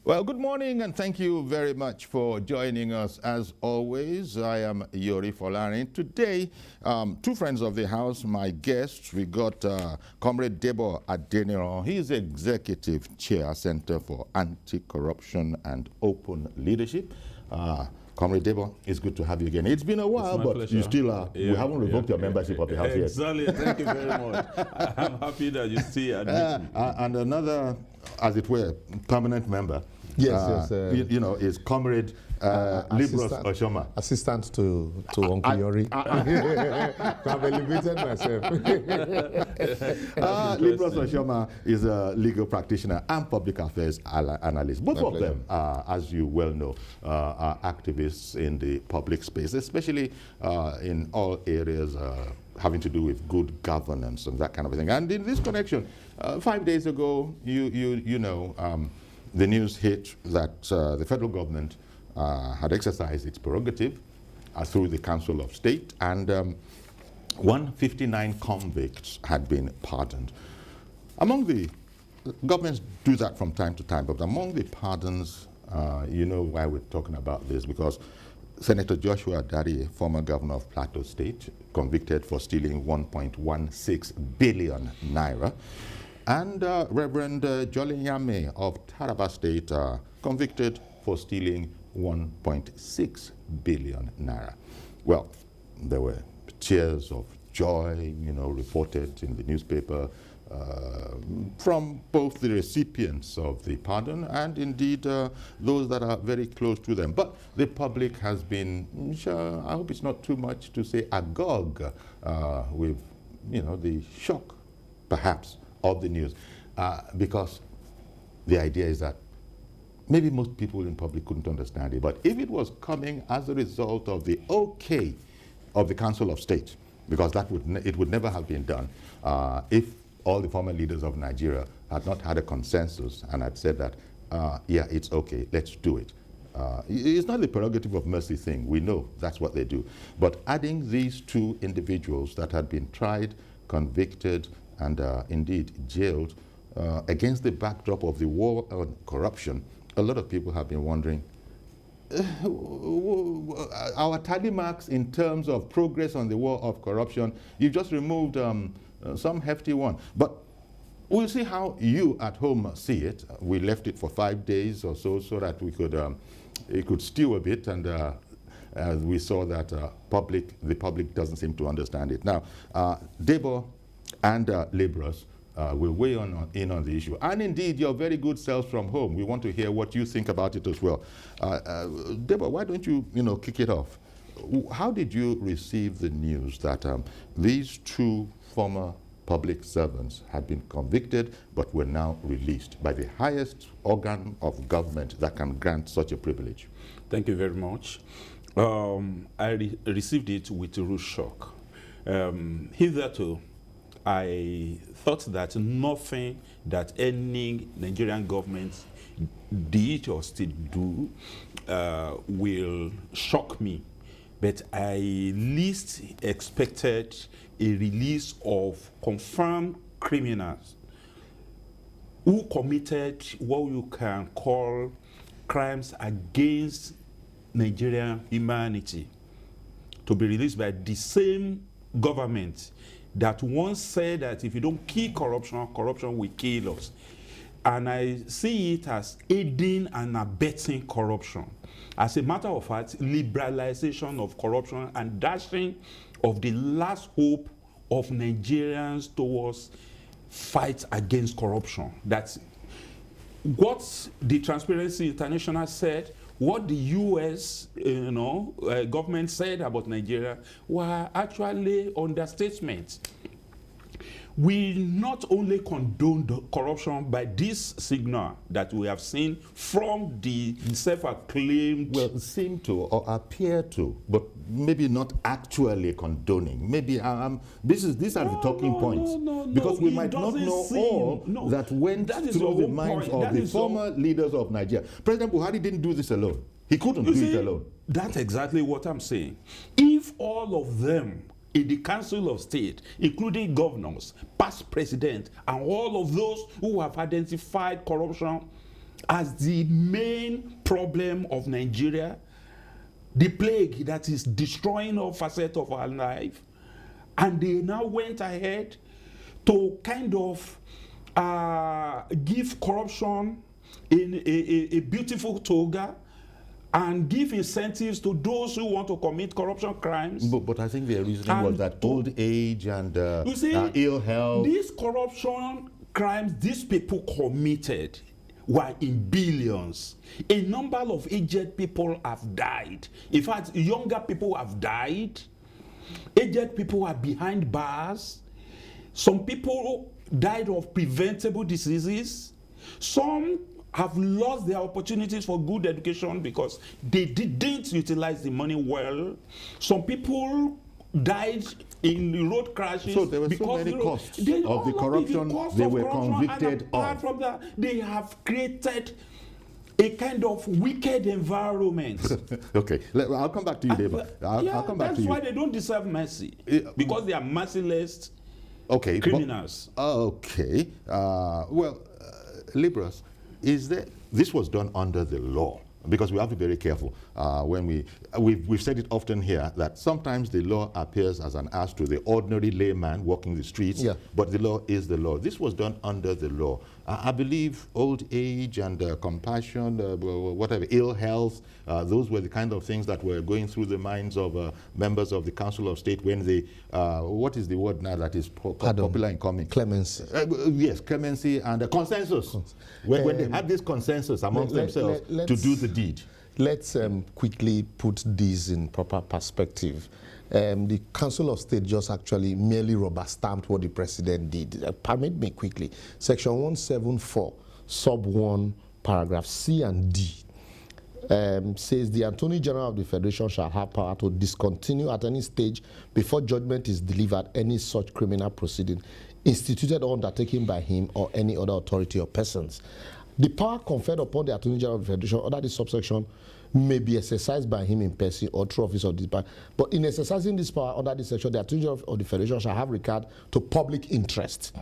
Well, good morning, and thank you very much for joining us. As always, I am Yori Folarin. Today, two friends of the house, my guests, we got Comrade Debo Adeniran. He is Executive Chair, Center for Anti-Corruption and Open Leadership. Comrade Debo, it's good to have you again. It's been a while, but pleasure. you still are. We haven't revoked your membership of the house yet. Exactly. Thank you very much. I'm happy that you still admit me. And another, as it were, permanent member. Yes. You know, is Comrade Libros Oshoma. Assistant to Uncle Yori. I've elevated myself. Libros Oshoma is a legal practitioner and public affairs analyst. Both of them, as you well know, are activists in the public space, especially in all areas having to do with good governance and that kind of thing. And in this connection, 5 days ago, you know, the news hit that the federal government had exercised its prerogative through the Council of State, and 159 convicts had been pardoned. Among the governments do that from time to time, but among the pardons, you know why we're talking about this, because Senator Joshua Dare, former governor of Plateau State, convicted for stealing 1.16 billion naira. And Reverend Jolly of Taraba State, convicted for stealing 1.6 billion naira. Well, there were tears of joy, you know, reported in the newspaper from both the recipients of the pardon and indeed those that are very close to them. But the public has been, I hope it's not too much to say, agog with, you know, the shock, perhaps, of the news, because the idea is that maybe most people in public couldn't understand it, but if it was coming as a result of the okay of the Council of State, because that it would never have been done if all the former leaders of Nigeria had not had a consensus and had said that, yeah, it's okay, let's do it. It's not the prerogative of mercy thing, we know that's what they do, but adding these two individuals that had been tried, convicted, and indeed jailed against the backdrop of the war on corruption, a lot of people have been wondering, our tally marks in terms of progress on the war of corruption, you just removed some hefty one. But we'll see how you at home see it. We left it for 5 days or so that we could, it could stew a bit, and we saw that the public doesn't seem to understand it. Now, Debo and Libros will weigh in on the issue. And indeed, your very good selves from home, we want to hear what you think about it as well. Debo, why don't you, kick it off? How did you receive the news that these two former public servants had been convicted but were now released by the highest organ of government that can grant such a privilege? Thank you very much. I received it with rude shock. Hitherto, I thought that nothing that any Nigerian government did or still do will shock me. But I least expected a release of confirmed criminals who committed what you can call crimes against Nigerian humanity, to be released by the same government that once said that if you don't kill corruption, corruption will kill us. And I see it as aiding and abetting corruption. As a matter of fact, liberalization of corruption and dashing of the last hope of Nigerians towards fight against corruption. That's what the Transparency International said, what the U.S. government said about Nigeria were actually understatements. We not only condone the corruption by this signal that we have seen from the self-acclaimed... Well, seem to or appear to, but maybe not actually condoning. Maybe these are the talking points. Because we might not know all that went through the minds of the former leaders of Nigeria. President Buhari didn't do this alone. He couldn't do it alone. That's exactly what I'm saying. If all of them in the Council of State, including governors, past president, and all of those who have identified corruption as the main problem of Nigeria, the plague that is destroying all facets of our life, and they now went ahead to kind of give corruption in a beautiful toga and give incentives to those who want to commit corruption crimes. But I think their reasoning was that old age and you see, ill health. These corruption crimes these people committed were in billions. A number of aged people have died. In fact, younger people have died. Aged people are behind bars. Some people died of preventable diseases. Some have lost their opportunities for good education because they didn't utilize the money well. Some people died in road crashes. So there were so many costs of the corruption they were convicted of. Apart from that, they have created a kind of wicked environment. Okay, I'll come back to you, Deva. I'll come back to you. That's why they don't deserve mercy, because they are merciless criminals. Okay. Liberals, this was done under the law, because we have to be very careful when we've said it often here that sometimes the law appears as an ass to the ordinary layman walking the streets, but the law is the law. This was done under the law. I believe old age and compassion, whatever, ill health, those were the kind of things that were going through the minds of members of the Council of State when they, what is the word now that is popular in comics? Clemency. Yes, clemency and consensus. When they had this consensus amongst themselves to do the deed. Let's quickly put this in proper perspective. The Council of State just actually merely rubber-stamped what the president did. Permit me quickly. Section 174, sub 1, paragraph C and D says the Attorney General of the Federation shall have power to discontinue at any stage before judgment is delivered any such criminal proceeding instituted or undertaken by him or any other authority or persons. The power conferred upon the Attorney General of the Federation under this subsection may be exercised by him in person or through office of the department. But in exercising this power under this section, the Attorney General of the Federation shall have regard to public interest,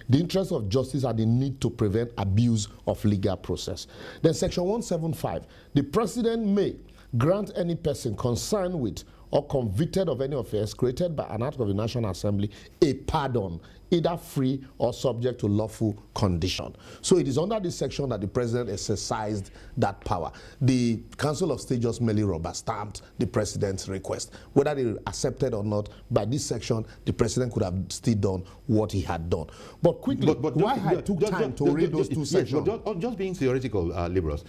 the interest of justice and the need to prevent abuse of legal process. Then section 175, the President may grant any person concerned with or convicted of any offense created by an act of the National Assembly a pardon, either free or subject to lawful condition. So it is under this section that the president exercised that power. The Council of State just merely rubber-stamped the president's request. Whether they accepted or not, by this section, the president could have still done what he had done. But quickly, why I took time to read those two sections? Just being theoretical, Liberals,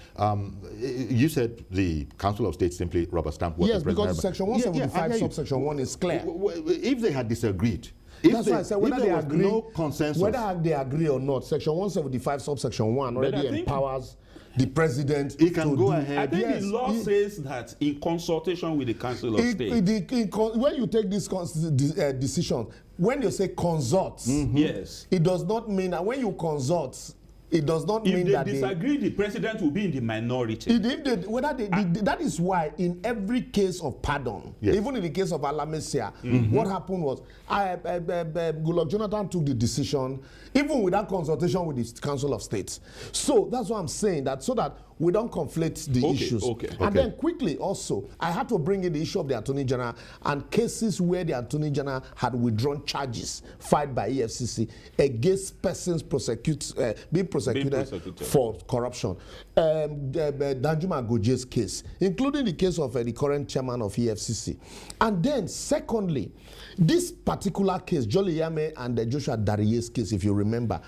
you said the Council of State simply rubber-stamped what the president... Yes, because section 175, subsection 1 is clear. If they had disagreed, that's why I said whether they agree, no consensus, whether they agree or not, section 175 subsection 1 already empowers the president. He can go ahead. I think the law says that in consultation with the Council of State. When you take this decision, when you say consult, yes, it does not mean that when you consult, it does not mean that if they disagree, the president will be in the minority. That is why in every case of pardon, even in the case of Alamesia, what happened was Goodluck Jonathan took the decision even without consultation with the Council of State. So that's what I'm saying, that so that we don't conflate the issues. And then quickly also, I had to bring in the issue of the Attorney General and cases where the Attorney General had withdrawn charges filed by EFCC against persons being prosecuted for corruption. Danjuma Goje's case, including the case of the current chairman of EFCC. And then secondly, this particular case, Jolly Yame and Joshua Darie's case, if you remember,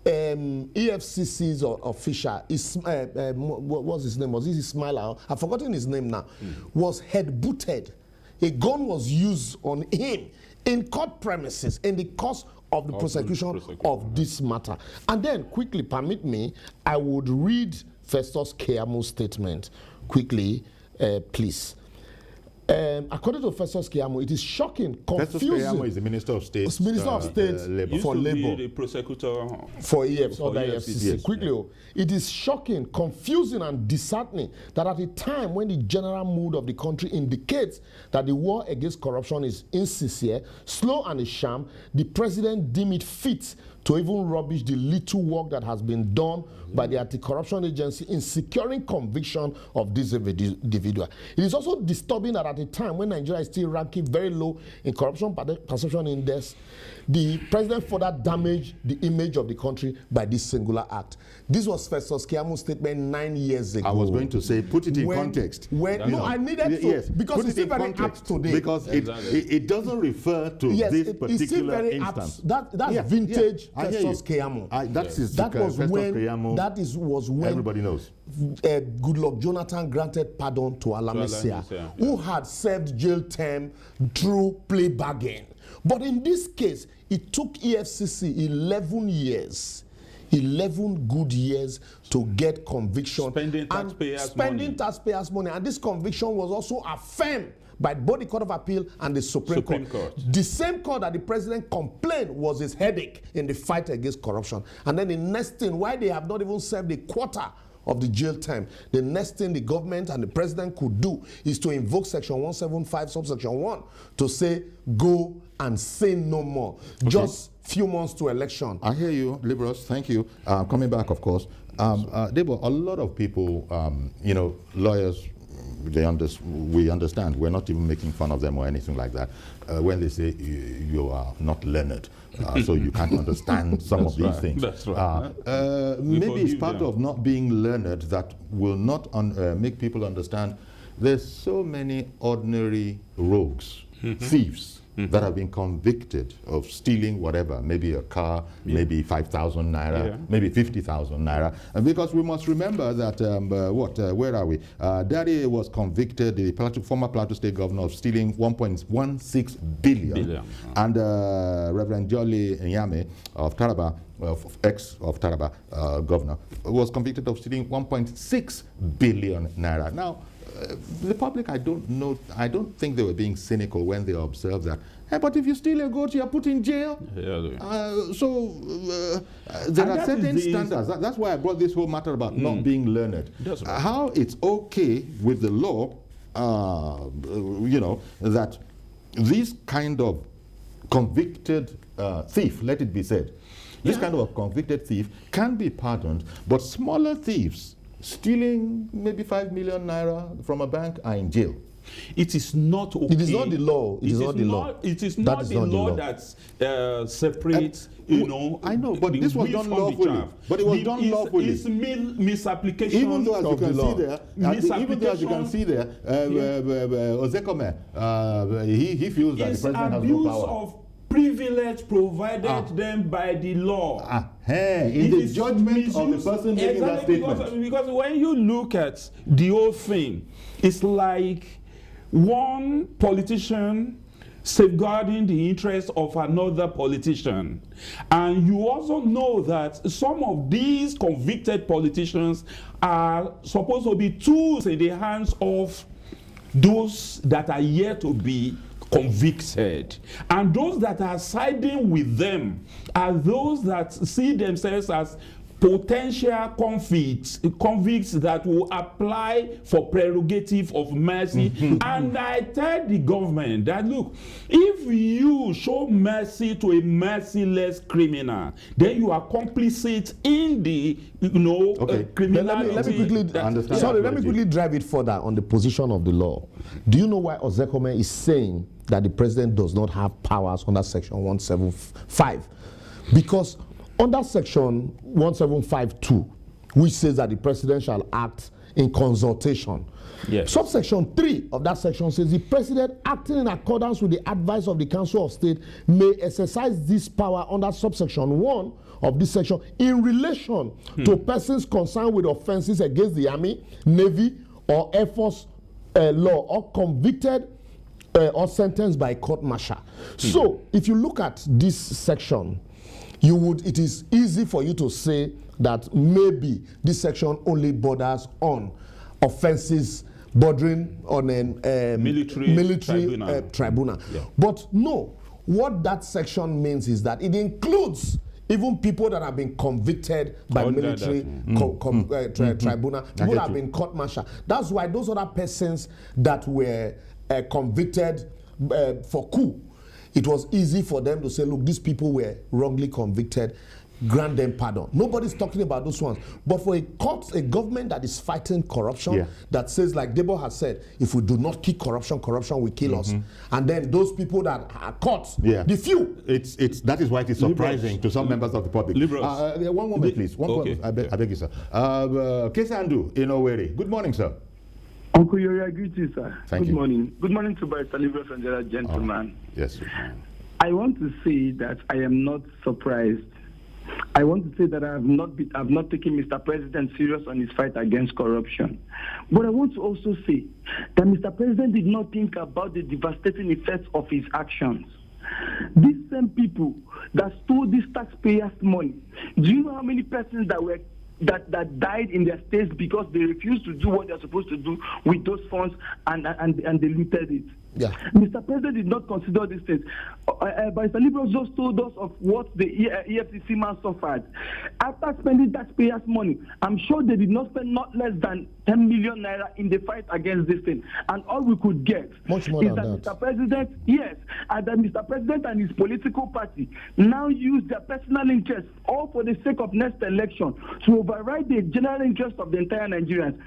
EFCC's official, what was his name? Was it Ismail? I've forgotten his name now. Was head-booted. A gun was used on him in court premises in the course of the prosecution of this matter. And then, quickly, permit me, I would read Festus Keamu's statement quickly, please. According to Festus Keyamo, it is shocking, confusing. Festus Keyamo is the Minister of State. Minister of State for Labour. The prosecutor for EFCC. Yes. Quickly, it is shocking, confusing, and disheartening that at a time when the general mood of the country indicates that the war against corruption is insincere, slow, and a sham, the president deemed it fit to even rubbish the little work that has been done by the anti-corruption agency in securing conviction of this individual. It is also disturbing that at a time when Nigeria is still ranking very low in corruption perception index, the president further damaged the image of the country by this singular act. This was Festus Keyam's statement 9 years ago. I was going to say, put it in context. I needed to, yes, because it's still very apt today. Because it doesn't refer to this particular instance. That's vintage Festus Keyamo. That was when everybody knows. Goodluck Jonathan granted pardon to Alamesia, who had served jail term through plea bargain. But in this case, it took EFCC 11 years, 11 good years to get conviction. Spending taxpayers' money. And this conviction was also affirmed by both the Court of Appeal and the Supreme Court. The same court that the president complained was his headache in the fight against corruption. And then the next thing, why they have not even served a quarter of the jail time, the next thing the government and the president could do is to invoke Section 175, subsection 1, to say, go and sin no more. Okay. Just few months to election. I hear you, liberals. Thank you. Coming back, of course. There were a lot of people, lawyers, we understand. We're not even making fun of them or anything like that. When they say you are not learned, so you can't understand some of these things. That's right. Maybe it's part of not being learned that will not make people understand. There's so many ordinary rogues, thieves, that have been convicted of stealing whatever, maybe a car, maybe 5,000 naira, maybe 50,000 naira. And because we must remember that, where are we? Daddy was convicted, the former Plateau State governor, of stealing 1.16 billion. And Reverend Jolly Nyame of Taraba, of Taraba governor, was convicted of stealing 1.6 billion naira. Now, the public, I don't think they were being cynical when they observed that. Hey, but if you steal a goat, you are put in jail. There are certain standards. That's why I brought this whole matter about not being learned. That's right. How it's okay with the law, that this kind of convicted thief, let it be said, this kind of convicted thief can be pardoned, but smaller thieves stealing maybe 5 million naira from a bank are in jail. It is not okay. It is not the law. It is not the law. It is not the law that separates, I know, but this was done lawfully. But it was done lawfully. It's misapplication. Even though, as you can see there, Ozekome, he feels that the president has no power. Of privilege provided them by the law. In the judgment of the person making that statement. Because when you look at the whole thing, it's like one politician safeguarding the interest of another politician. And you also know that some of these convicted politicians are supposed to be tools in the hands of those that are yet to be convicted. And those that are siding with them are those that see themselves as potential convicts that will apply for prerogative of mercy. And I tell the government that, look, if you show mercy to a merciless criminal, then you are complicit in the criminality. Let me quickly drive it further on the position of the law. Do you know why Ozekome is saying that the president does not have powers under Section 175? Because under Section 175(2), which says that the president shall act in consultation. Yes. Subsection 3 of that section says the president, acting in accordance with the advice of the Council of State, may exercise this power under subsection 1 of this section in relation to persons concerned with offenses against the Army, Navy, or Air Force law, or convicted or sentenced by court-martial. So, if you look at this section, it is easy for you to say that maybe this section only borders on offenses bordering on a military tribunal. Yeah. But no, what that section means is that it includes even people that have been convicted by military tribunal, people that have been court-martial. That's why those other persons that were convicted for coup, it was easy for them to say, look, these people were wrongly convicted, grant them pardon. Nobody's talking about those ones. But for a court, a government that is fighting corruption, that says, like Debo has said, if we do not kick corruption, corruption will kill us. And then those people that are caught, the few. That is why it is surprising to some members of the public. One moment, please. I beg you, sir. Kesandu in Owerri. Good morning, sir. Uncle Yori, I greet you, sir. Thank you. Good morning. Good morning to Barrister Libros and the other gentlemen. Yes. I want to say that I am not surprised. I want to say that I have not taken Mr. President serious on his fight against corruption. But I want to also say that Mr. President did not think about the devastating effects of his actions. These same people that stole this taxpayers' money, do you know how many persons that died in their states because they refused to do what they're supposed to do with those funds and they looted it? Yeah. Mr. President did not consider these things. Barrister Libros just told us of what the EFCC man suffered. After spending taxpayers' money, I'm sure they did not spend not less than 10 million naira in the fight against this thing. And all we could get much more is than that Mr. President, and that Mr. President and his political party now use their personal interests, all for the sake of next election, to override the general interest of the entire Nigerians.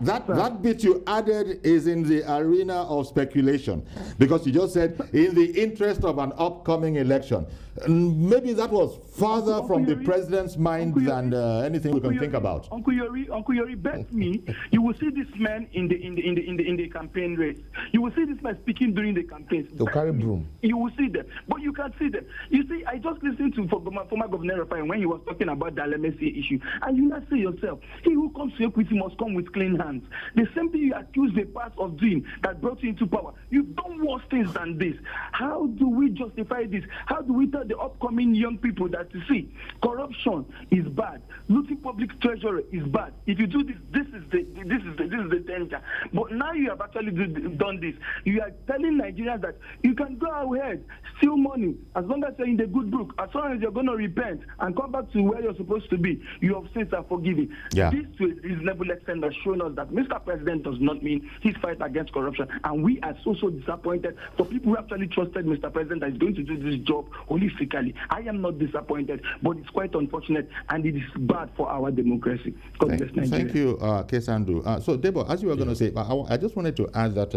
That bit you added is in the arena of speculation, because you just said in the interest of an upcoming election. Maybe that was farther from the president's mind than anything we can think about. Uncle Yori, bet me, you will see this man in the campaign race. You will see this man speaking during the campaigns. They'll carry broom. You will see them, but you can't see them. You see, I just listened to former Governor Rafai when he was talking about the LMSA issue, and you not say yourself, he who comes to equity must come with clean hands. The same thing you accuse the past of doing that brought you into power. You've done worse things than this. How do we justify this? How do we tell the upcoming young people that, you see, corruption is bad, looting public treasury is bad? If you do this, this is the danger. But now you have actually done this. You are telling Nigerians that you can go ahead, steal money, as long as you're in the good book, as long as you're going to repent and come back to where you're supposed to be, your sins are forgiven. Yeah. This to a reasonable extent has shown us that Mr. President does not mean his fight against corruption, and we are so disappointed for people who actually trusted Mr. President that is going to do this job holistically. I am not disappointed, but it's quite unfortunate, and it is bad for our democracy. Thank you, Kesandu. So, Debo, as you were going to say, I just wanted to add that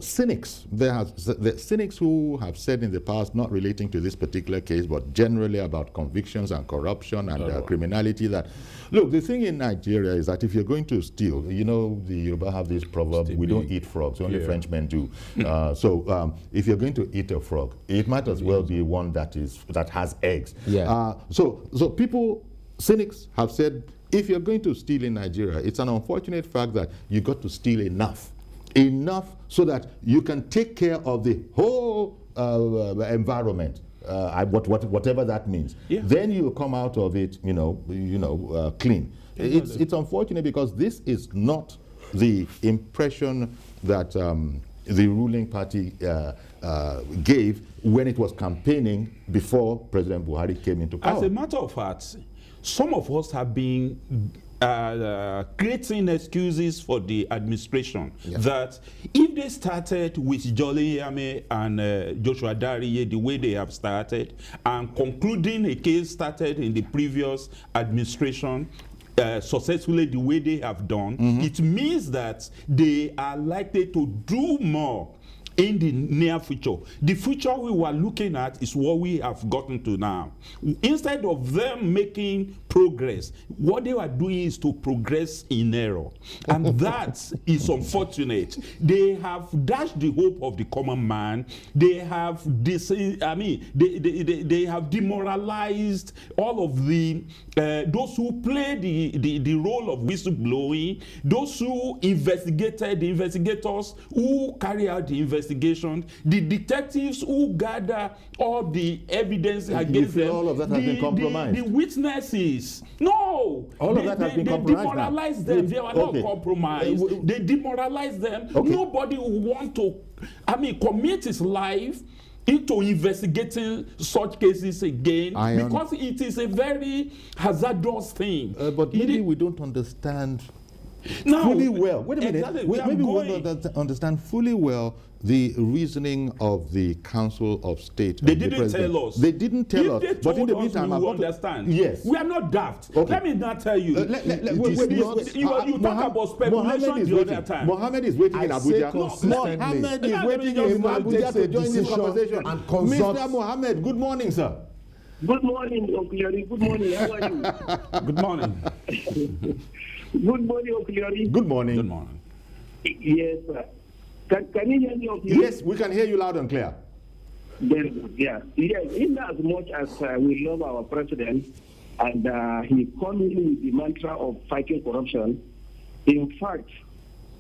cynics. The cynics who have said in the past, not relating to this particular case, but generally about convictions and corruption and criminality, that, look, the thing in Nigeria is that if you're going to steal, the Yoruba have this proverb, we don't eat frogs, only Frenchmen do. So if you're going to eat a frog, it might as well be one that has eggs. Yeah. So people, cynics, have said, if you're going to steal in Nigeria, it's an unfortunate fact that you got to steal enough so that you can take care of the whole environment, whatever that means. Yeah. Then you come out of it, clean. It's unfortunate because this is not the impression that the ruling party gave when it was campaigning before President Buhari came into power. As a matter of fact, some of us have been creating excuses for the administration that if they started with Jolly Yame and Joshua Dariye the way they have started, and concluding a case started in the previous administration successfully the way they have done, it means that they are likely to do more in the near future. The future we were looking at is what we have gotten to now. Instead of them making progress, what they were doing is to progress in error. And that is unfortunate. They have dashed the hope of the common man. They have they have demoralized all of the those who play the role of whistleblowing, those who investigated, the investigators who carry out the investigation, the detectives who gather all the evidence against them. All of that has been compromised. The witnesses. No. All of that has been compromised. They demoralized them. They were not compromised. They demoralized them. Nobody will want to, commit his life into investigating such cases again because it is a very hazardous thing. But maybe we don't understand Now, fully well. Wait a minute. exactly, we are Maybe we going- want to understand fully well the reasoning of the Council of State. They and the didn't President. tell us. They didn't tell If us. they But in told the us, meantime, we I've will got to- understand. Yes. We are not daft. Okay. Let me not tell you. Wait, you talk about speculation the other time. Mohammed is waiting in I say Abuja. consistently. Mohammed is No, waiting no, in no, Abuja takes to a join this decision conversation. and consults. Mr. Mohammed, good morning, sir. Good morning, Uncle Yori. Good morning. How are you? Good morning. Good morning, Uncle Yori. Good morning. Good morning. Yes, sir. Can you hear me, Uncle Yori? Yes, we can hear you loud and clear. Very good. Yeah. Yes. In as much as we love our president and he comes in with the mantra of fighting corruption, in fact,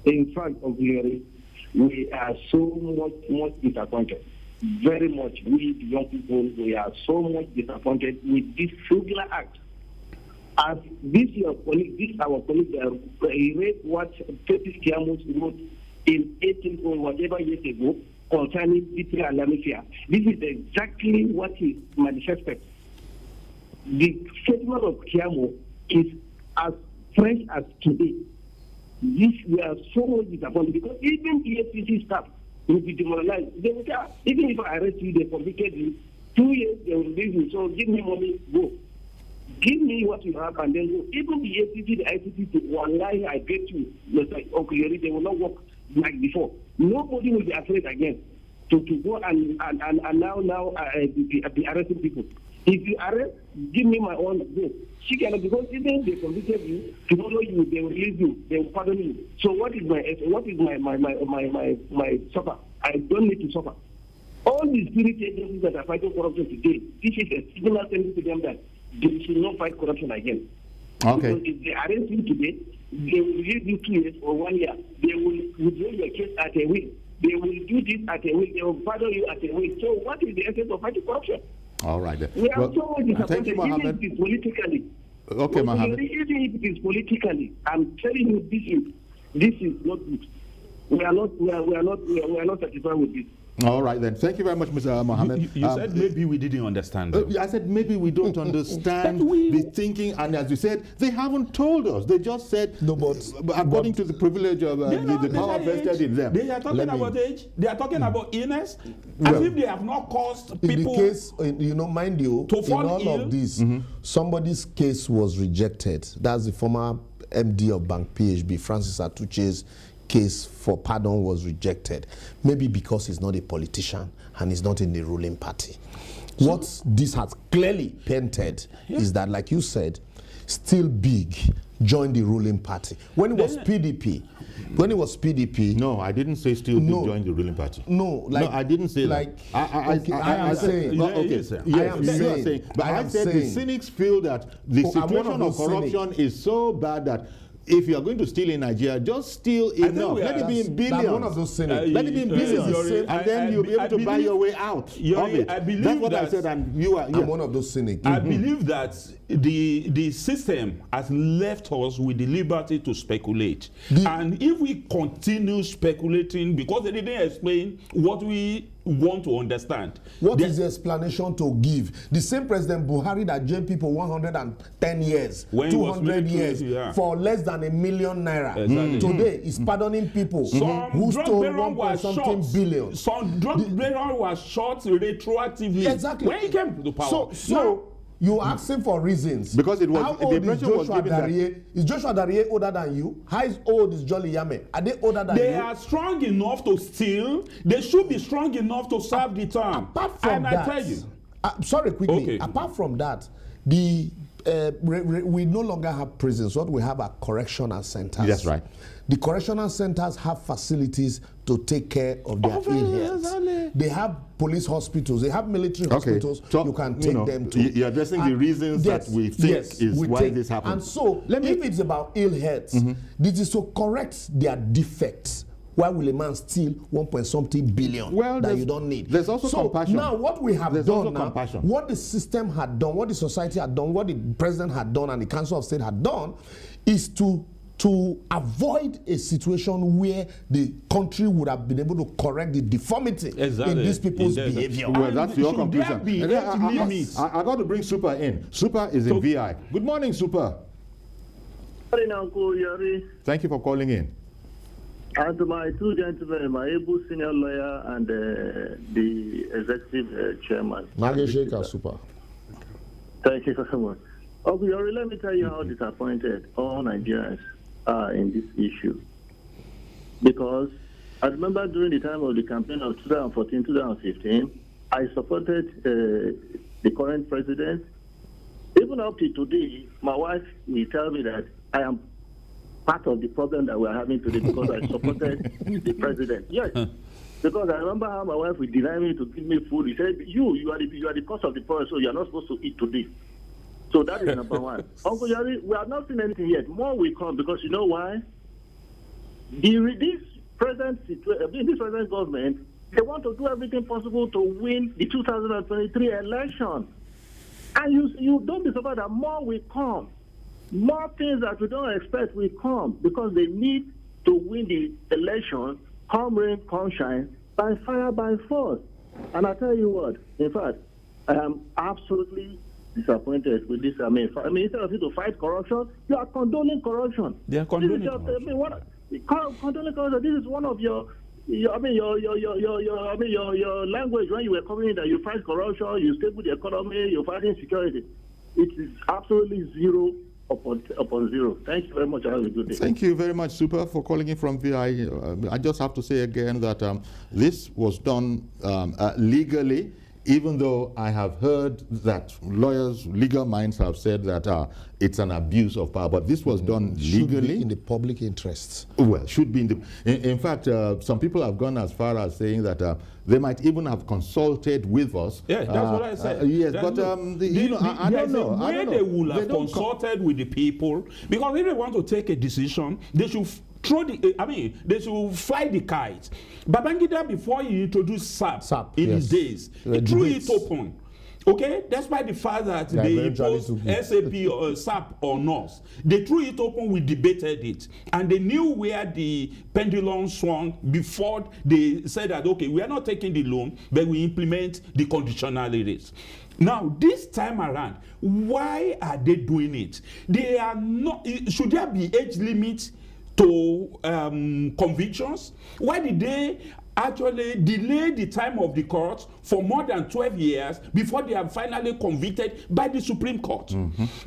Uncle Yori, we are so much disappointed. Very much. We, the young people, we are so much disappointed with this singular act. As this our colleague, he read what Petis Kiamos wrote in 18 or whatever years ago concerning Bitria and Lamifia. This is exactly what is manifested. The statement of Kiamo is as fresh as today. This we are so much disappointed because even EFCC staff will be demoralized. They will say, even if I arrest you, they convicted you, 2 years they will leave you. So give me money, go. Give me what you have and then go. Even the ACT, the ICT, wallahi, I bet you, like Uncle Yori, they will not work like before. Nobody will be afraid again to go and now be arresting people. If you arrest, give me my own go. She cannot, because even they convicted you, tomorrow you, they will release you, they will pardon you. So what is my suffer? I don't need to suffer. All the spirit agencies that are fighting corruption today, this is a signal sending to them that they should not fight corruption again. Okay. Because if they arrest you today, they will release you 2 years or 1 year. They will withdraw your case at a will. They will do this at a will. They will pardon you at a will. So what is the essence of fighting corruption? All right. Then. We are Well, so disappointed, thank you, even Mohammed. if it is politically. Okay, Mohammed. Even if it is politically, I'm telling you, this is not good. We are not satisfied with this. All right, then. Thank you very much, Mr. Mohammed. You said maybe we didn't understand. I said maybe we don't understand But we- the thinking, and as you said, they haven't told us. They just said, No, but according to the privilege of the power vested in them. They are talking about age. They are talking about illness, Well, as if they have not caused In people. the case, mind you, to in fall all ill. of this, somebody's case was rejected. That's the former MD of Bank PHB, Francis Atuche's case for pardon was rejected. Maybe because he's not a politician and he's not in the ruling party. What this has clearly painted is that, like you said, still big joined the ruling party. When it was PDP, No, I didn't say still No. join the ruling party. No, like, I didn't say like, that. okay, I am saying. Well, okay, Yes, sir. yes, I am you are saying- saying. But I I am said the saying- cynics feel that the Oh, I'm one situation of of those corruption is so bad that if you are going to steal in Nigeria, just steal think enough. we Let are- it be in I'm billions. one of those cynics. Let it be in Yes, billions, Yori, and then you'll be able to buy believe- your way out Yori, of it. I believe That's what I that- said, and you are. I'm Yeah. one of those cynics. I believe that the system has left us with the liberty to speculate. And if we continue speculating, because they didn't explain what we want to understand. What is the explanation to give? The same President Buhari that jailed people 110 years, When he was 200 military, years yeah. for less than $1 million naira. Exactly. Today, he's pardoning people Some who drug stole baron 1 point was something shot. billion. Some drug baron was shot retroactively. Exactly. When he came to power. So you asking for reasons. Because it was- How the old is impression was Joshua given that- Darie? Is Joshua Darie older than you? How old is Jolly Yame? Are they older than They you? are strong enough to steal. They should be strong enough to serve the term. Apart from and that, I tell you, sorry, quickly. Okay. Apart from that, we no longer have prisons. What we have are correctional centers. That's right. The correctional centers have facilities to take care of their ill health. exactly. They have police hospitals. They have military Okay, hospitals. so, you can you take know, them to. you're addressing the And reasons that we think is we why this happened. And so, if it's about ill health, this is to correct their defects. Why will a man steal 1 point something billion that there's- you don't need? there's also compassion. Now, what we have There's done also now, compassion. what the system had done, what the society had done, what the president had done, and the Council of State had done, is to avoid a situation where the country would have been able to correct the deformity in these people's behavior. Well, that's your Should there conclusion. be And then age limits? I got to bring Super in. Super is in VI. Good morning, Super. Morning, Uncle Yari. Thank you for calling in. And to my two gentlemen, my able senior lawyer and the executive chairman. Nagesheka Super. Thank you so much. Uncle Yari, let me tell you how disappointed all Nigerians are in this issue. Because I remember during the time of the campaign of 2014, 2015, I supported the current president. Even up to today, my wife will tell me that I am part of the problem that we are having today because I supported the president. Yes, because I remember how my wife would deny me to give me food. He said, you are the cause of the problem, so you are not supposed to eat today. So that is number one. Uncle Yari, we have not seen anything yet. More will come because you know why? This present government, they want to do everything possible to win the 2023 election. And you don't be surprised that more will come. More things that we don't expect will come because they need to win the election, come rain, come shine, by fire, by force. And I tell you what, in fact, I am absolutely disappointed with this. I mean, instead of you to fight corruption, you are condoning corruption. They are condoning corruption. Condoning corruption. This is one of your language when you were covering that you fight corruption, you stable the economy, you fighting security. It is absolutely zero upon zero. Thank you very much. Have a good day. Thank you very much, Super, for calling in from VI. I just have to say again that this was done legally, even though I have heard that lawyers, legal minds have said that it's an abuse of power, but this was done legally. Should be in the public interests. Well, should be in the... In fact, some people have gone as far as saying that they might even have consulted with us. Yeah, that's what I said. Yes, but I don't know. Where they will have consulted with the people, because if they want to take a decision, they should they should fly the kite. Babangida, before he introduced SAP in his days, he threw it open. Okay, despite the fact that they imposed SAP or SAP on us, they threw it open, we debated it, and they knew where the pendulum swung before they said that, okay, we are not taking the loan, but we implement the conditionalities. Now, this time around, why are they doing it? They are not. Should there be age limit to convictions? Why did they actually delay the time of the court for more than 12 years before they are finally convicted by the Supreme Court?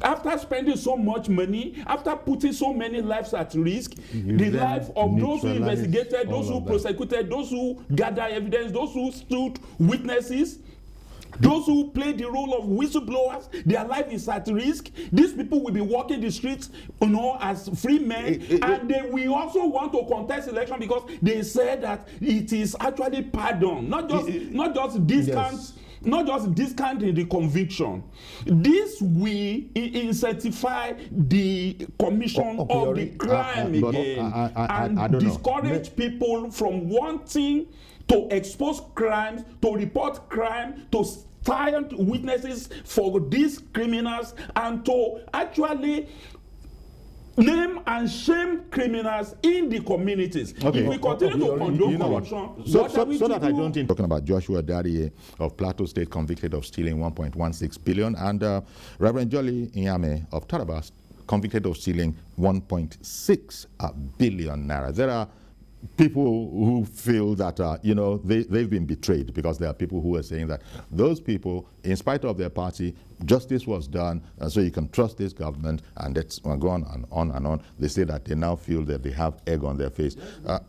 After spending so much money, after putting so many lives at risk, the life of those who investigated, those who prosecuted, those who gathered evidence, those who stood witnesses, those who play the role of whistleblowers, their life is at risk. These people will be walking the streets, as free men, and they will also want to contest election because they said that it is actually pardon, not just discount. Yes. Not just discounting the conviction. This will incentivize the commission of the crime again and discourage people from wanting to expose crimes, to report crime, to stand witnesses for these criminals, and to actually name and shame criminals in the communities. Okay. If we continue to condone corruption, so that I don't think talking about Joshua Darie of Plateau State convicted of stealing 1.16 billion and Reverend Jolly Inyame of Taraba convicted of stealing 1.6 billion naira. There are people who feel that they've been betrayed because there are people who are saying that those people, in spite of their party, justice was done, so you can trust this government, and that's go on and on and on. They say that they now feel that they have egg on their face.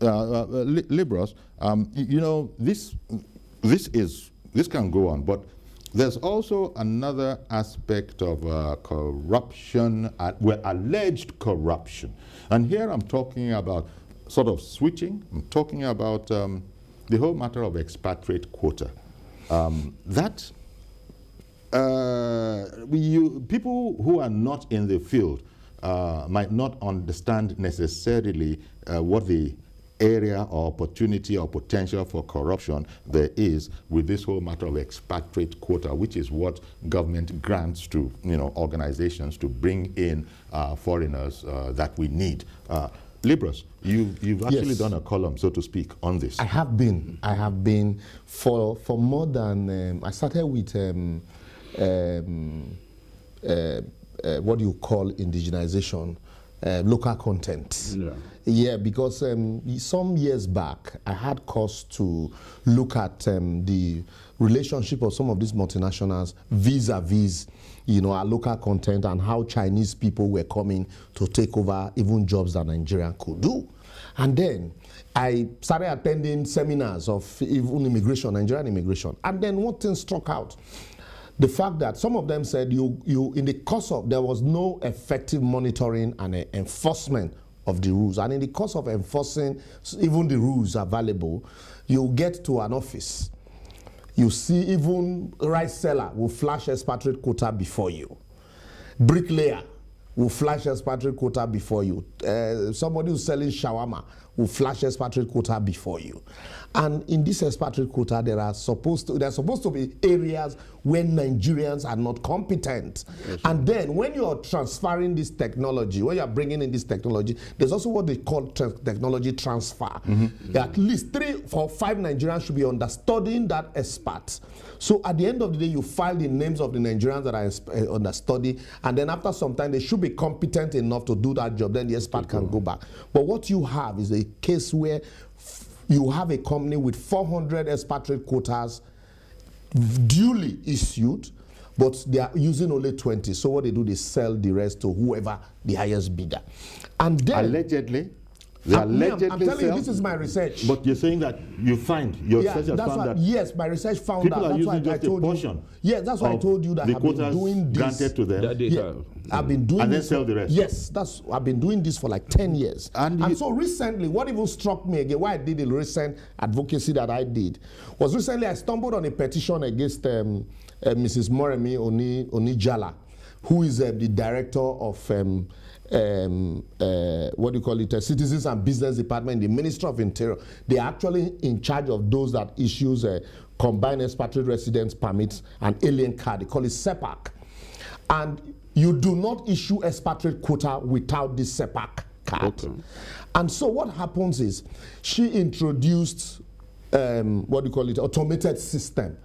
Libros, this can go on, but there's also another aspect of corruption, alleged corruption, and here I'm talking about sort of switching. I'm talking about the whole matter of expatriate quota. People who are not in the field might not understand necessarily what the area or opportunity or potential for corruption there is with this whole matter of expatriate quota, which is what government grants to organizations to bring in foreigners that we need. Libros, you've actually done a column, so to speak, on this. I have been for more than, I started with what do you call indigenization local content. Yeah. Yeah, because some years back, I had cause to look at the relationship of some of these multinationals vis-a-vis, our local content and how Chinese people were coming to take over even jobs that Nigeria could do. And then I started attending seminars of even immigration, Nigerian immigration. And then one thing struck out. The fact that some of them said in the course of, there was no effective monitoring and enforcement of the rules. And in the course of enforcing even the rules available, you get to an office, you see even rice seller will flash expatriate quota before you. Bricklayer will flash expatriate quota before you. Somebody who's selling shawarma will flash expatriate quota before you. And in this expatriate quota, there are supposed to be areas where Nigerians are not competent. Yes, and then when you are transferring this technology, when you are bringing in this technology, there's also what they call technology transfer. At least 3 or 5 Nigerians should be understudying that expat. So at the end of the day, you file the names of the Nigerians that are understudy, and then after some time, they should be competent enough to do that job. Then the expat can go back. But what you have is a case where you have a company with 400 expatriate quotas duly issued, but they are using only 20. So what they do, they sell the rest to whoever the highest bidder. And then allegedly, I'm telling you, this is my research. But you're saying that you find your research has found that yes, my research found people that. are using just a portion. Yes, that's why I told you that the I've been quotas doing this. granted to them. That they have. I've been doing and this then sell the rest. Yes, I've been doing this for like 10 years. And so recently, what even struck me again, why I did the recent advocacy that I did, was recently I stumbled on a petition against Mrs. Moremi Onijala, who is the director of Citizens and Business Department, the Ministry of Interior. They are actually in charge of those that issues combined expatriate residence permits and alien card. They call it CEPAC. And you do not issue expatriate quota without this CEPAC card. Okay. And so what happens is she introduced automated system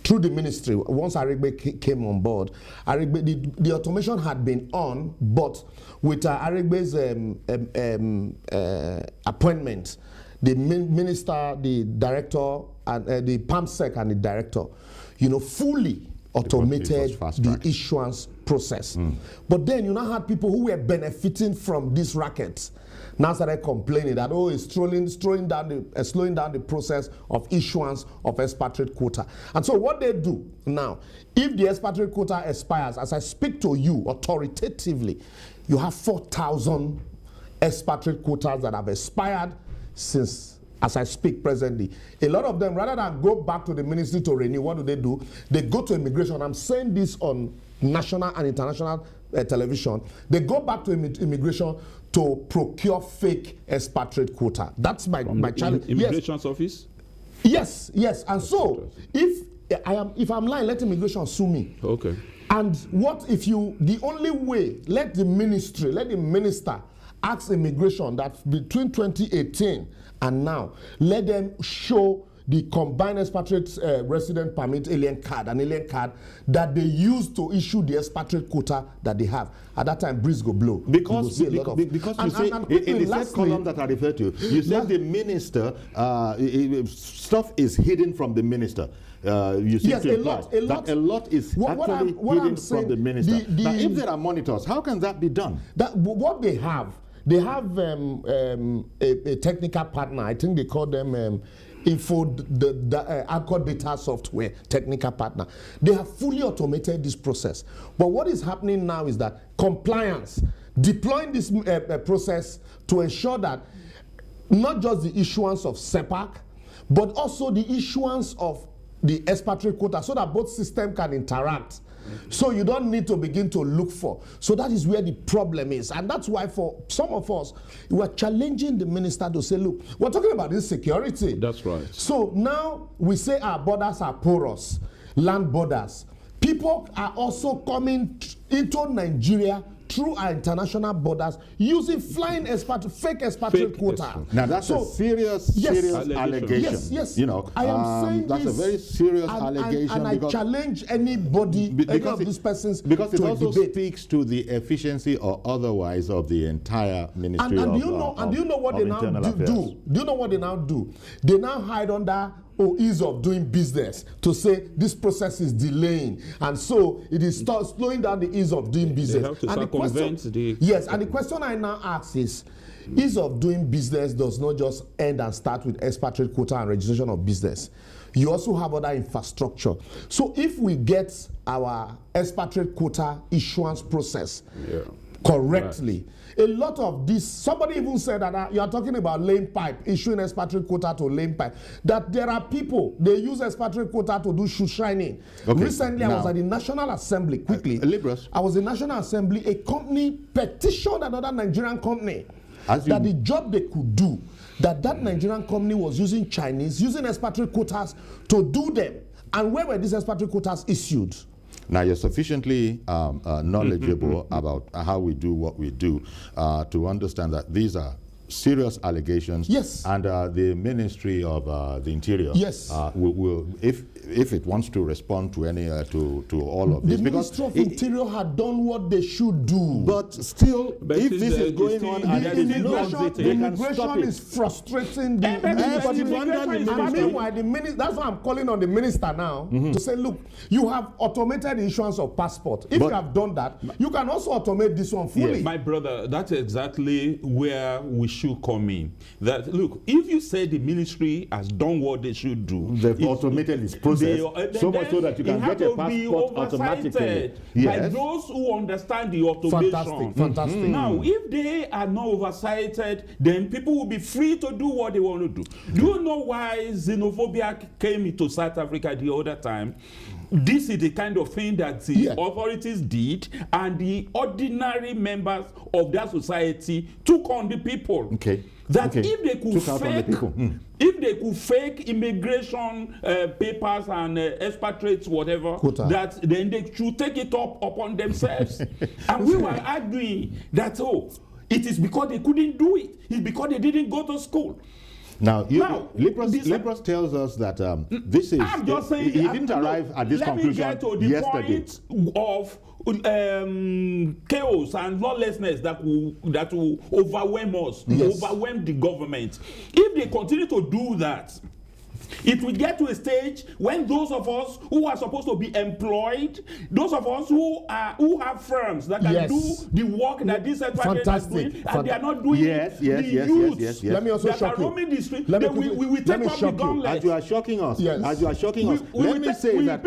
through the ministry. Once Aregbe came on board, the automation had been on, but with Aregbe's appointment, the minister, the director, and the PAMSEC and the director, fully automated the issuance process. But then you now had people who were benefiting from these rackets now started complaining that, it's slowing down the process of issuance of expatriate quota. And so what they do now, if the expatriate quota expires, as I speak to you authoritatively, you have 4,000 expatriate quotas that have expired since, as I speak presently. A lot of them, rather than go back to the ministry to renew, what do? They go to immigration. I'm saying this on national and international television. They go back to immigration to procure fake expatriate quota. That's my challenge. Immigration's office? Yes. And so, if I'm lying, let immigration sue me. Okay. And what if the only way, let the minister ask immigration that between 2018 and now, let them show the combined expatriate resident permit alien card that they use to issue the expatriate quota that they have. At that time, breeze go blow. Because you say in the first column that I referred to, you said the minister, stuff is hidden from the minister. You seem to imply that a lot is actually hidden from the minister. Now, if there are monitors, how can that be done? What they have a technical partner. I think they call them Anchor Data Software technical partner. They have fully automated this process. But what is happening now is that compliance, deploying this process to ensure that not just the issuance of CEPAC, but also the issuance of the expatriate quota, so that both systems can interact. So you don't need to begin to look for. So that is where the problem is. And that's why for some of us, we are challenging the minister to say, look, we're talking about insecurity. That's right. So now we say our borders are porous, land borders. People are also coming into Nigeria through our international borders using fake expatriate quota. Now that's a serious allegation. Yes. You know, I am saying that's this, a very serious allegation. And I challenge anybody, any of these persons, because it to also debate. speaks to the efficiency or otherwise of the entire ministry. And do you know what they now do? Do you know what they now do? They now hide under ease of doing business to say this process is delaying, and so it is slowing down the ease of doing business. They have to circumvent the... Yes, and the question I now ask is, ease of doing business does not just end and start with expatriate quota and registration of business. You also have other infrastructure. So if we get our expatriate quota issuance process correctly, a lot of this, somebody even said that you are talking about lane pipe, issuing expatriate quota to lane pipe, that there are people, they use expatriate quota to do shoe shining. Okay. Recently, I was at the National Assembly, quickly. Libras. I was in National Assembly, a company petitioned another Nigerian company that the job they could do, that Nigerian company was using Chinese, using expatriate quotas to do them. And where were these expatriate quotas issued? Now, you're sufficiently knowledgeable about how we do what we do to understand that these are serious allegations. Yes. And the Ministry of the Interior will, if it wants to respond to any to all of this, the Ministry of Interior had done what they should do. But still, if this is going on and there is no exit, the immigration is frustrating the and meanwhile, the minister, that's why I'm calling on the minister now to say, look, you have automated the issuance of passport. If you have done that, you can also automate this one fully. Yes. My brother, that's exactly where we should come in. That, look, if you say the ministry has done what they should do, they've automated this process so much so that you can get a passport automatically. By those who understand the automation. Fantastic. Now, if they are not oversighted, then people will be free to do what they want to do. Do you know why xenophobia came into South Africa the other time? This is the kind of thing that the authorities did, and the ordinary members of that society took on the people. If they could if they could fake immigration papers and expatriates, whatever, then they should take it upon themselves. And we were arguing that, it is because they couldn't do it. It's because they didn't go to school. Now, Lepros tells us that this is... I'm just saying... He didn't arrive at this conclusion yesterday. Let me get to the point of chaos and lawlessness that will overwhelm us, overwhelm the government. If they continue to do that, it will get to a stage when those of us who are supposed to be employed, those of us who have firms that can do the work that this expatriate is doing, and they are not doing it, youths Let me also shock you. Roaming the street, we will take up the gauntlet. As you are shocking us, let me say that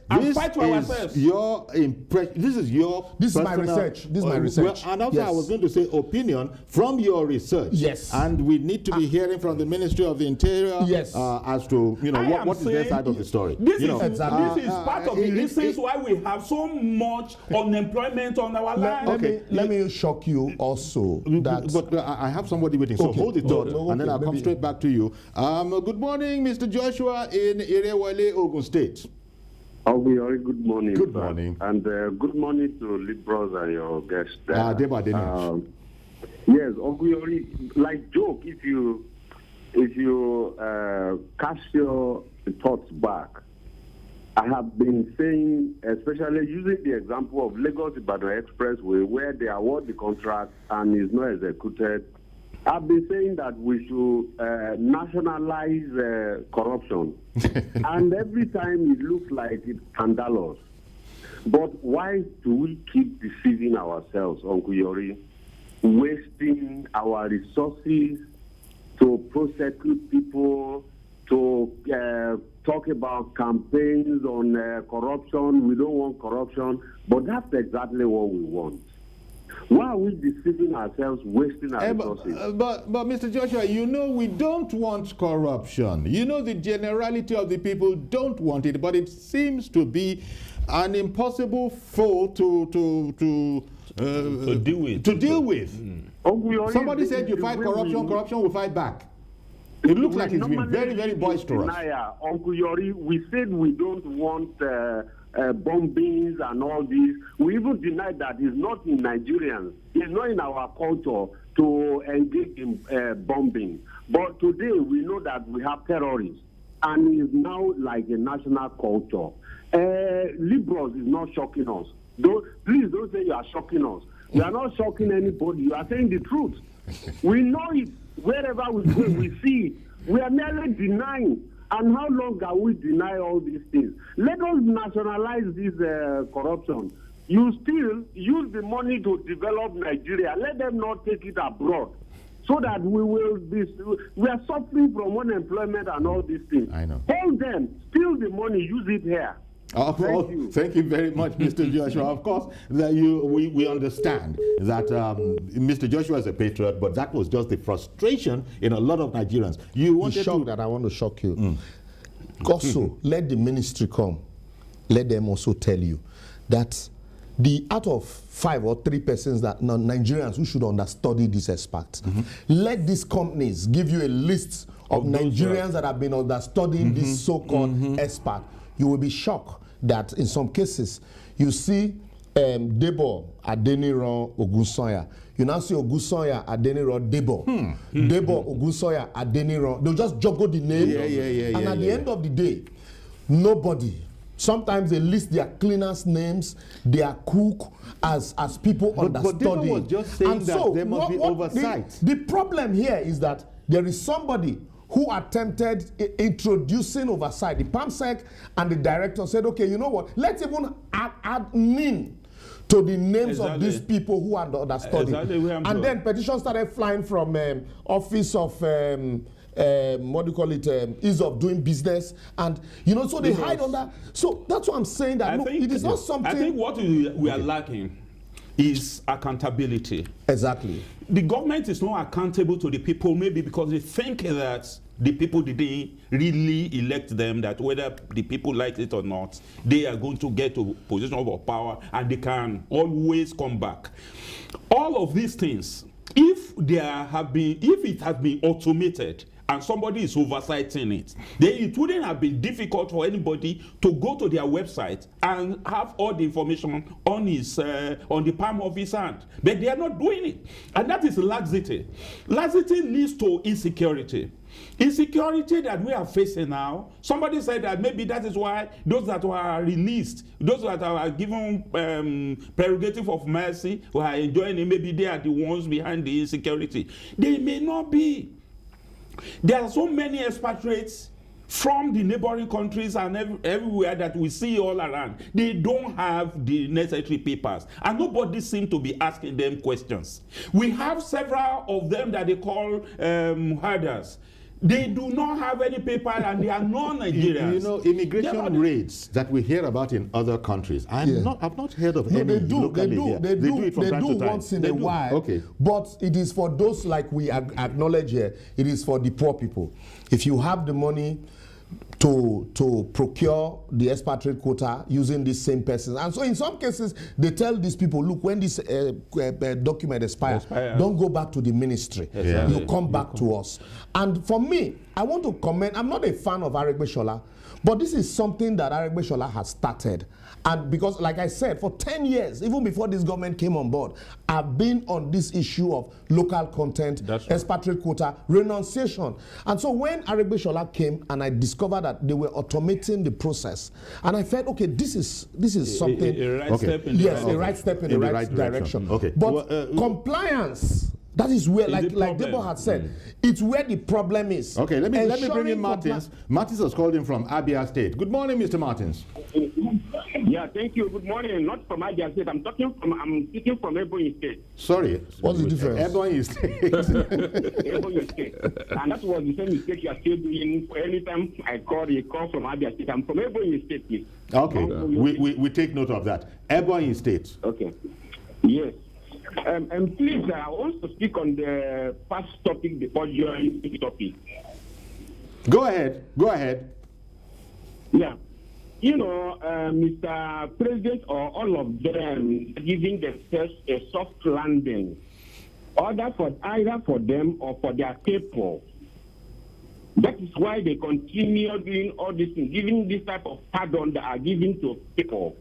and fight for ourselves. Your impression. This is my research. This is my research. And also, I was going to say opinion from your research. Yes. And we need to be hearing from the Ministry of the Interior. Yes. As to what is their side of the story. This is part of the reasons why we have so much unemployment on our land. Let me shock you also. But I have somebody waiting, so hold the thought, and then I'll come straight back to you. Good morning, Mr. Joshua in Irewole, Ogun State. Good morning. Good morning. And good morning to Libros and your guests. Yes, Oguyori, like joke, if you cast your thoughts back, I have been saying, especially using the example of Lagos-Ibadan Expressway, where they award the contract and is not executed, I've been saying that we should nationalize corruption. And every time it looks like it's scandalous. But why do we keep deceiving ourselves, Oguyori, wasting our resources to prosecute people, to talk about campaigns on corruption? We don't want corruption, but that's exactly what we want. Why are we deceiving ourselves, wasting our resources? But Mr. Joshua, we don't want corruption. The generality of the people don't want it, but it seems to be an impossible foe to deal with. Somebody said you fight corruption, corruption will fight back. It looks like it's been very, very boisterous. Uncle Yori, we said we don't want bombings and all this. We even deny that it's not in Nigerians, it's not in our culture to engage in bombing. But today we know that we have terrorists, and it's now like a national culture. Liberals is not shocking us. Please don't say you are shocking us. We are not shocking anybody. You are saying the truth. We know it. Wherever we go, we see it. We are merely denying. And how long can we deny all these things? Let us nationalize this corruption. You still use the money to develop Nigeria. Let them not take it abroad, so that we are suffering from unemployment and all these things. I know. Hold them, steal the money, use it here. Thank you very much, Mr. Joshua. Of course, we understand that Mr. Joshua is a patriot, but that was just the frustration in a lot of Nigerians. You wanted to... that I want to shock you. Also, let the ministry come. Let them also tell you that out of 5 or 3 persons that Nigerians who should understudy this expert, let these companies give you a list of Nigerians that have been understudying this so-called expert. You will be shocked that in some cases you see Debo Adeniran Ogunsanya. You now see Ogunsanya Adeniran Debo. Debo Ogunsanya Adeniran. They'll just juggle the name. And at the end of the day, nobody. Sometimes they list their cleaners' names, their cook as people understudy. But Debo was just saying that there must be oversight. The problem here is that there is somebody who attempted introducing oversight. The PAMSEC and the director said, okay, you know what, let's even add NIN to the names of these people who are understudying. And then petitions started flying from Office of, what do you call it, ease of doing business. And, you know, so they hide under. So that's what I'm saying, that it is not something. I think what we are lacking is accountability. Exactly. The government is not accountable to the people, maybe because they think that the people didn't really elect them, that whether the people like it or not, they are going to get to position of power and they can always come back. All of these things, if it has been automated and somebody is oversighting it, then it wouldn't have been difficult for anybody to go to their website and have all the information on on the palm of his hand. But they are not doing it, and that is laxity. Laxity leads to insecurity. Insecurity that we are facing now. Somebody said that maybe that is why those that were released, those that are given prerogative of mercy, who are enjoying it, maybe they are the ones behind the insecurity. They may not be. There are so many expatriates from the neighboring countries and everywhere that we see all around. They don't have the necessary papers, and nobody seems to be asking them questions. We have several of them that they call herders. They do not have any paper and they are non-Nigerians. You know, immigration raids that we hear about in other countries, I've not heard of any locally here. They do it from time to time. Once in a while. Okay. But it is for those, like we acknowledge here, it is for the poor people. If you have the money to procure the expatriate quota using these same persons. And so in some cases, they tell these people, look, when this document expires, don't go back to the ministry. Exactly. You come back to us. And for me, I want to comment, I'm not a fan of Aregbesola, but this is something that Aregbesola has started. And because, like I said, for 10 years, even before this government came on board, I've been on this issue of local content, expatriate quota, renunciation. And so when Aregbesola came and I discovered that they were automating the process, and I felt, okay, this is something. A right step in a right step in the right direction. Okay. But compliance, that is where, like Debo had said, it's where the problem is. Okay, let me bring in Martins. Martins has called in from Abia State. Good morning, Mr. Martins. Yeah, thank you. Good morning. Not from Abia State. I'm speaking from Ebonyi State. Sorry. What's the difference? Ebonyi State. Ebonyi State. And that was the same mistake you are still doing. Anytime I call from Abia State, I'm from Ebonyi State, please. Okay. We take note of that. Ebonyi State. Okay. Yes. And please, I want to speak on the past topic before joining the topic. Go ahead. Yeah. You know, Mr. President or all of them giving themselves a soft landing, either for them or for their people. That is why they continue doing all these things, giving this type of pardon that are given to people.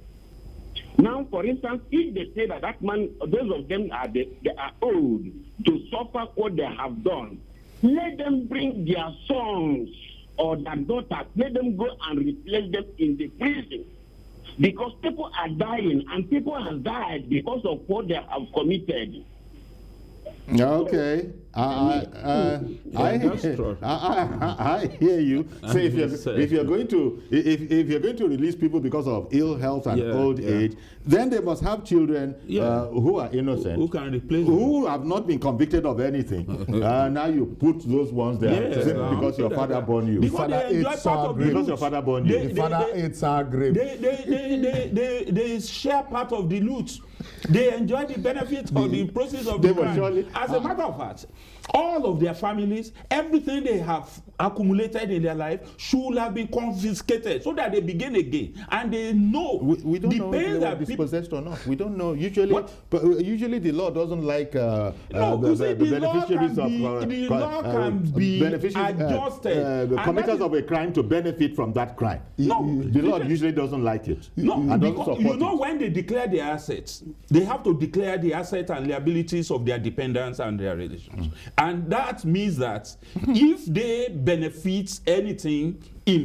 Now, for instance, if they say that man, those of them they are owed to suffer what they have done, let them bring their sons or their daughters, let them go and replace them in the prison. Because people are dying, and people have died because of what they have committed. Okay, I hear you. So if you're going to release people because of ill health and old age, then they must have children who are innocent, who can replace them, who have not been convicted of anything. Now you put those ones there because your father born you. Because your father born you. The father ate our grape. They share part of the loot. They enjoy the benefits of the process of the crime. As a matter of fact, all of their families, everything they have accumulated in their life should have been confiscated so that they begin again. And they know we don't know if they were dispossessed or not. We don't know. Usually the law doesn't like the beneficiaries the law can be adjusted. The committers of a crime to benefit from that crime. The law usually doesn't like it. No, and because when they declare their assets, they have to declare the assets and liabilities of their dependents and their relations. And that means that if they benefit anything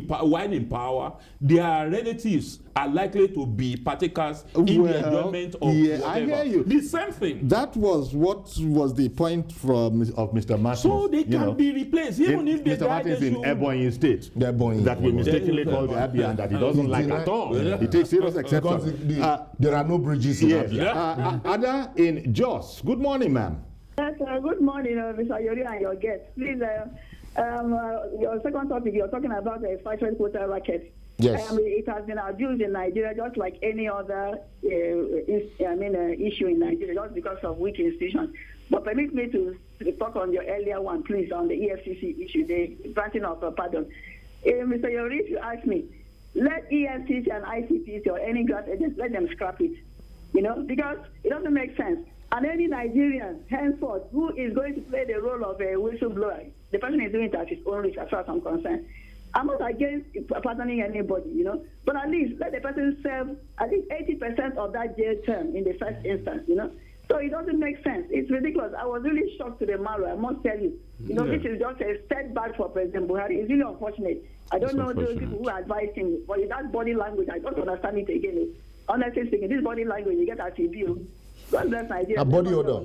while in power, their relatives are likely to be partakers in the enjoyment of whatever. I hear you. The same thing. That was what was the point of Mr. Martins. So they can be replaced, even if they Mr. Martins in Ebonyi State, that we mistakenly called Abia, and that he doesn't like at all. He takes serious exception. There are no bridges in Abia. Ada in Jos. Good morning, ma'am. Yes, good morning, Mr. Yori and your guest. Please, your second topic, you're talking about the expatriate quota racket. Yes. It has been abused in Nigeria just like any other issue in Nigeria, just because of weak institutions. But permit me to talk on your earlier one, please, on the EFCC issue, the granting of pardon. Mr. Yori, if you ask me, let EFCC and ICPC or any grant agents, let them scrap it. Because it doesn't make sense. And any Nigerian, henceforth, who is going to play the role of a whistleblower, the person is doing it at his own risk, as far as I'm concerned. I'm not against pardoning anybody, but at least let the person serve at least 80% of that jail term in the first instance, So it doesn't make sense. It's ridiculous. I was really shocked to the marrow, I must tell you. This is just a setback for President Buhari. It's really unfortunate. I don't know those people who advise him, but with that body language, I don't understand it again. Honestly speaking, this body language, you get at review. God bless Nigeria. A body odor.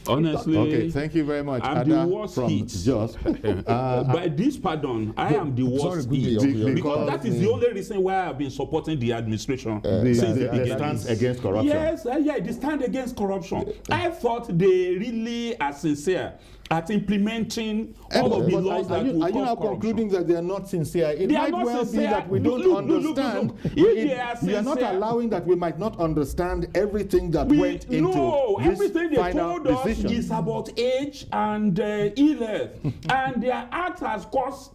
Honestly, okay, thank you very much. I'm the worst hit. By this pardon, I am the worst hit. Because that is the only reason why I've been supporting the administration since the beginning. Stands against corruption. Yes, they stand against corruption. I thought they really are sincere at implementing all of the laws that will cause corruption. Are you now concluding that they are not sincere? It might well be that we don't understand. If you are not allowing that we might not understand everything that went into this everything they final told decision. us is about age and ill health. And their act has caused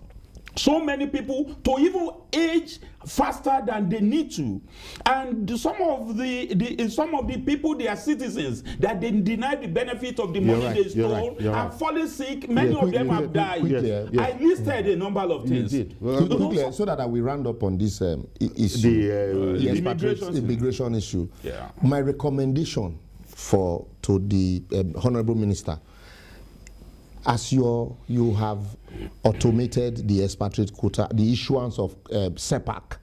so many people to even age faster than they need to, and some of the people, they are citizens that they deny the benefit of the money they stole and falling sick. Many of them have died. I listed a number of things. You did. Quickly, so that we round up on this issue, the immigration issue. Yeah. My recommendation to the Honorable Minister, as you have automated the expatriate quota, the issuance of SEPAC,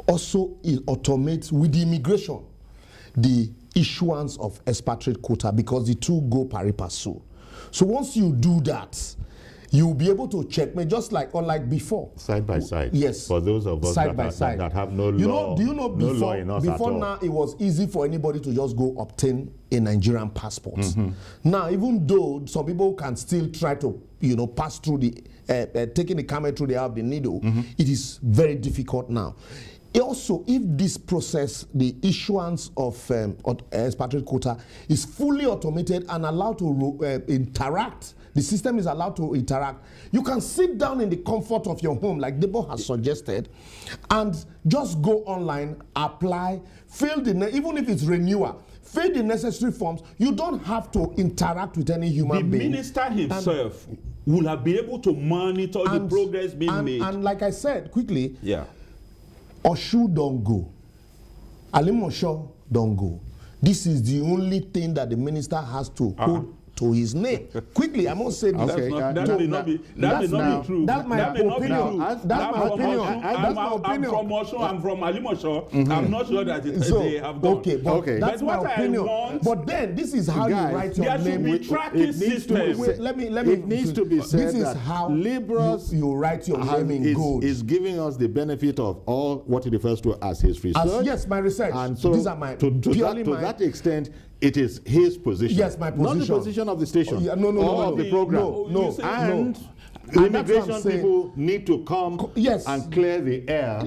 also automate with the immigration the issuance of expatriate quota, because the two go pari passu. So once you do that, you'll be able to checkmate, just like unlike before. Side by side. Yes. For those of us that have no law. Do you know before before now it was easy for anybody to just go obtain a Nigerian passport. Now, even though some people can still try to pass through the taking the camel through the eye of the needle, it is very difficult now. Also, if this process, the issuance of expatriate quota, is fully automated and allowed to interact, the system is allowed to interact, you can sit down in the comfort of your home, like Debo has suggested, and just go online, apply, fill even if it's renewal, fill the necessary forms. You don't have to interact with any human being. The minister himself will have been able to monitor the progress being made. And like I said, quickly, Yeah. Oshu don't go. Alimosho don't go. This is the only thing that the minister has to hold to his name. Quickly, I must say this. Okay, That may not be true. That's my opinion. That's my opinion. I'm from Osho, I'm from Alimosho. I'm not sure that they have gone. Okay, but that's my opinion. But then, this is how you write your name. There should be tracking system. Let me. It needs to be said this is that how Libras you write your name in gold. Is giving us the benefit of all what he refers to as his research. Yes, my research. And so these are my to that extent, it is his position. Yes, my position. Not the position of the station. No, of the program. No. And And immigration people need to come and clear the air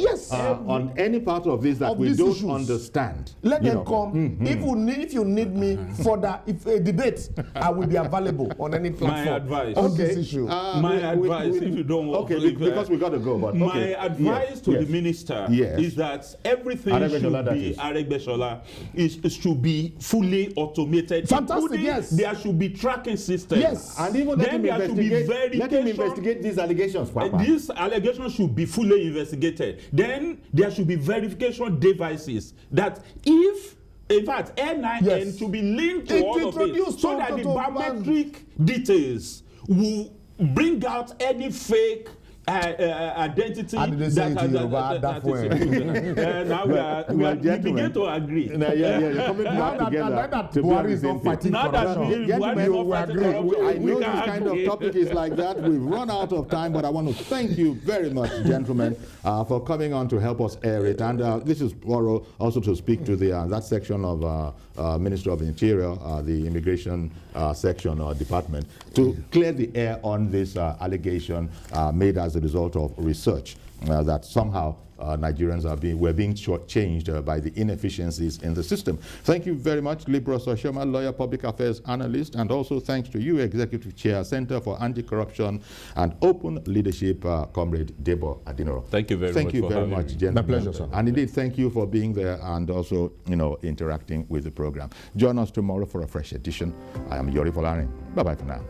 on any part of this that we don't understand. Let them come. If you need me further, if a debate, I will be available on any platform. My advice. On this issue. My advice, if you don't want to. Because we got to go. But my advice to the minister is that everything should be fully automated. Fantastic, yes. There should be tracking systems. Yes. And even let him investigate these allegations. These allegations should be fully investigated. Then there should be verification devices that if, in fact, NIN to be linked to all of it so that the biometric details will bring out any fake identity now we begin to agree. You're coming back together. That Buhari is not fighting corruption. I know this kind of topic is like that. We've run out of time, but I want to thank you very much, gentlemen, for coming on to help us air it. And this is also to speak to the that section of Ministry of Interior, the immigration section or department, to clear the air on this allegation made as a result of research that somehow Nigerians were being shortchanged by the inefficiencies in the system. Thank you very much, Libros Oshoma, lawyer, public affairs analyst, and also thanks to you, Executive Chair, Center for Anti-Corruption and Open Leadership, Comrade Debo Adinoro. Thank you very much. Thank you very much, gentlemen. My pleasure, sir. And indeed, thank you for being there and also, interacting with the program. Join us tomorrow for a fresh edition. I am Yori Folarin. Bye-bye for now.